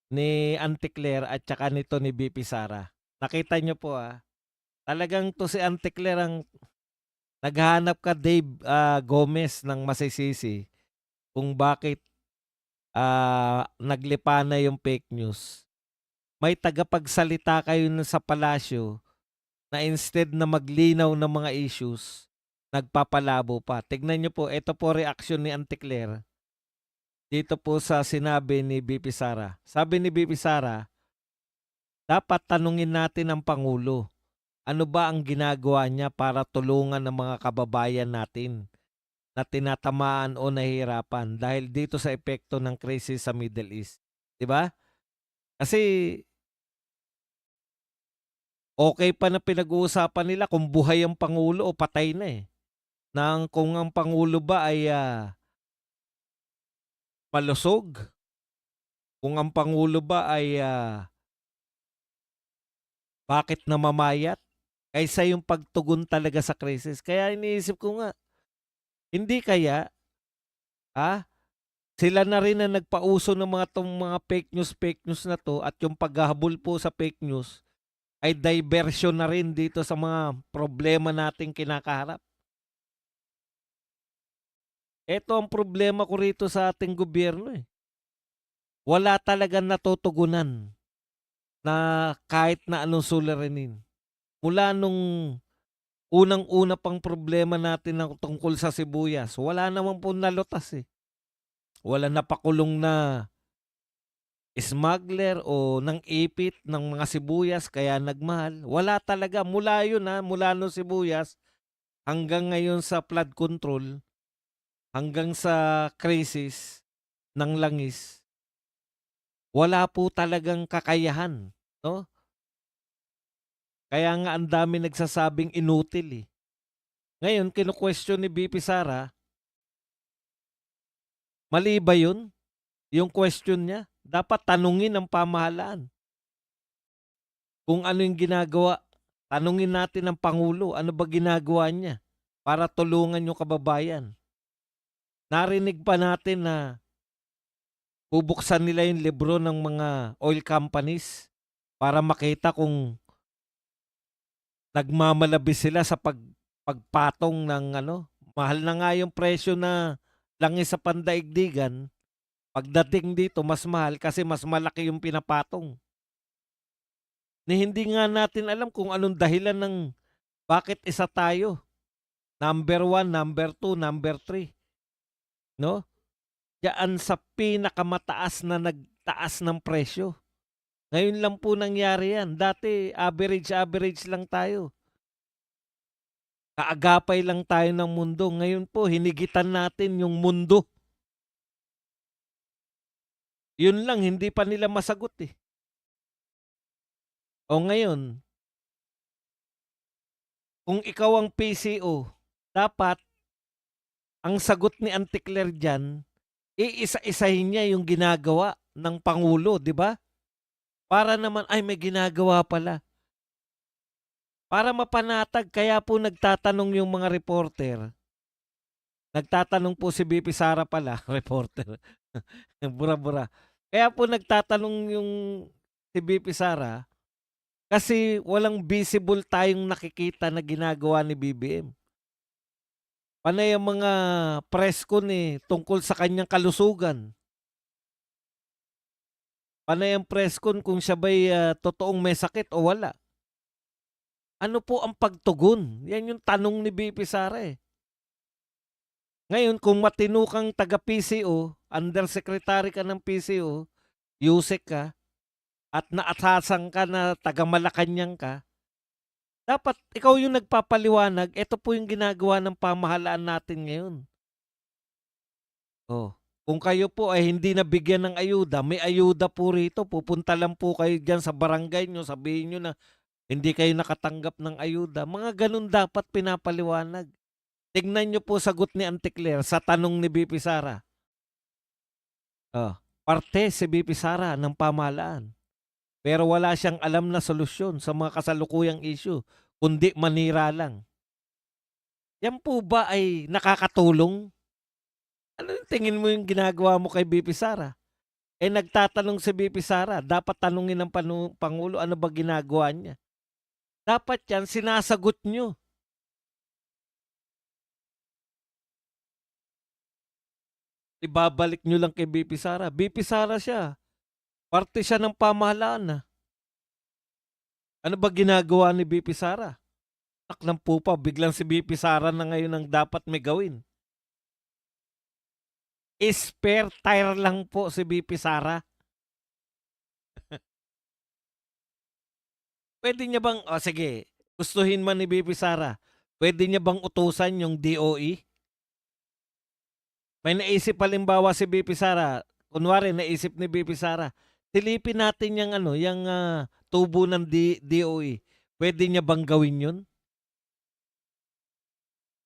ni Auntie Claire at tsaka nito ni BP Sara. Nakita niyo po, talagang 'to si Auntie Claire ang naghahanap ka Dave, Gomez ng masisisi kung bakit, naglipa na yung fake news. May tagapagsalita kayo sa palasyo na instead na maglinaw ng mga issues, nagpapalabo pa. Tignan niyo po, ito po reaksyon ni Auntie Claire dito po sa sinabi ni BP Sara. Sabi ni BP Sara, dapat tanungin natin ang Pangulo. Ano ba ang ginagawa niya para tulungan ang mga kababayan natin na tinatamaan o nahihirapan dahil dito sa epekto ng krisis sa Middle East, 'di ba? Kasi okay pa na pinag-uusapan nila kung buhay ang pangulo o patay na, eh. Kung ang pangulo ba ay, malusog, kung ang pangulo ba ay, bakit namamayat, kaysa yung pagtugon talaga sa krisis. Kaya iniisip ko nga, hindi kaya, ah, sila na rin ang nagpauso ng mga 'tong mga fake news na 'to at yung paghahabol po sa fake news ay diversion na rin dito sa mga problema nating kinakaharap. Eto ang problema ko rito sa ating gobyerno, eh. Wala talagang natutugunan na kahit na anong suliranin. Mula nung unang-una pang problema natin na tungkol sa sibuyas, wala naman pong nalutas, eh. Walang napakulong na smuggler o nang-ipit ng mga sibuyas kaya nagmahal. Wala talaga mula yun, mula nung sibuyas hanggang ngayon sa flood control, hanggang sa krisis ng langis, wala po talagang kakayahan, 'no? Kaya nga ang dami nagsasabing inutil, eh. Ngayon kinu-question ni BP Sara, mali ba yun, yung question niya? Dapat tanungin ang pamahalaan kung ano yung ginagawa. Tanungin natin ang Pangulo, ano ba ginagawa niya para tulungan yung kababayan. Narinig pa natin na bubuksan nila yung libro ng mga oil companies para makita kung nagmamalabis sila sa pagpatong ng ano, mahal na nga yung presyo na langis sa pandaigdigan, pagdating dito mas mahal kasi mas malaki yung pinapatong. Ni hindi nga natin alam kung anong dahilan ng bakit isa tayo, number one, number two, number three, 'no? Diyaan sa pinakamataas na nagtaas ng presyo. Ngayon lang po nangyari 'yan, dati average lang tayo. Kaagapay lang tayo ng mundo, ngayon po hinigitan natin yung mundo. Yun lang hindi pa nila masagot, eh. O ngayon, kung ikaw ang PCO, dapat ang sagot ni Auntie Claire diyan, iisa-isahin niya yung ginagawa ng pangulo, 'di ba? Para naman, ay may ginagawa pala. Para mapanatag kaya po nagtatanong yung mga reporter. Nagtatanong po si BP Sara pala, reporter. Bura-bura. Kaya po nagtatanong yung si BP Sara kasi walang visible tayong nakikita na ginagawa ni BBM. Panay ang mga press con, tungkol sa kanyang kalusugan. Panay ang press con kung siya ba'y, totoong may sakit o wala. Ano po ang pagtugon? Yan yung tanong ni BP Sara, eh. Ngayon kung matino kang taga-PCO, undersecretary ka ng PCO, USEC ka, at naatasan ka na taga-Malacanang ka, dapat ikaw yung nagpapaliwanag, eto po yung ginagawa ng pamahalaan natin ngayon. Oh, kung kayo po ay hindi nabigyan ng ayuda, may ayuda po rito, pupunta lang po kayo diyan sa barangay niyo, sabihin niyo na hindi kayo nakatanggap ng ayuda. Mga gano'n dapat pinapaliwanag. Tignan niyo po sagot ni Auntie Claire sa tanong ni BP Sara. Oh, parte si BP Sara ng pamahalaan, pero wala siyang alam na solusyon sa mga kasalukuyang issue, kundi manira lang. Yan po ba ay nakakatulong? Ano yung tingin mo yung ginagawa mo kay BP Sara? Eh, nagtatanong si VP Sara, dapat tanungin ng Pangulo ano ba ginagawa niya. Dapat yan sinasagot nyo. Ibabalik nyo lang kay VP Sara. VP Sara siya. Parte siya ng pamahalaan na. Ano ba ginagawa ni VP Sara? Tak ng pupa, biglang si VP Sara na ngayon ang dapat may gawin. Spare tire lang po si VP Sara. Pwede niya bang, o sige, gustuhin man ni VP Sara, pwede niya bang utusan yung DOE? May naisip halimbawa si VP Sara, kunwari naisip ni VP Sara, silipin natin yung ano, yung tubo ng DOE. Pwede niya bang gawin yun?